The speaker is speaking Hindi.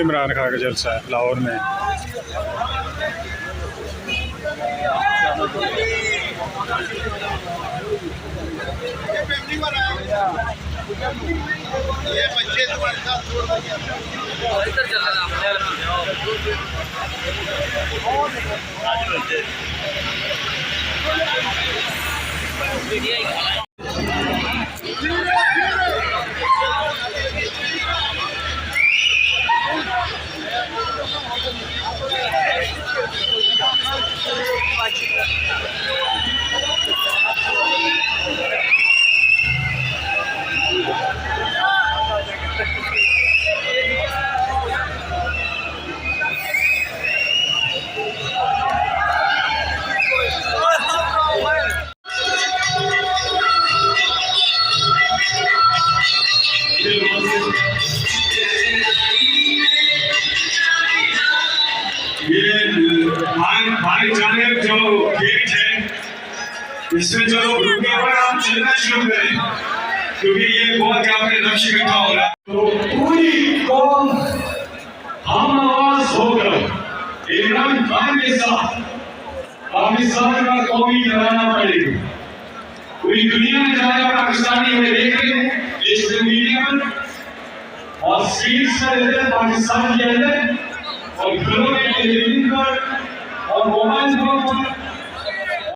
इमरान खान का जलसा है लाहौर में। ये बच्चे तुम्हारे साथ भाईचारे जो गेट है इसमें जो लोग रुके हुए हैं हम चलना शुरू करें क्योंकि ये बहुत काफी रश इकट्ठा हो रहा है। तो पूरी कौम हम आवाज होकर इमरान खान के साथ पाकिस्तान का कौमी कराना पड़ेगा। पूरी दुनिया में जाए पाकिस्तानी हमें देख रहे हैं इस मीडिया पर और स्क्रीन पर रहते हैं पाकिस्तान के अंदर और घरों में टेलीविजन पर और मोबाइल फोन पर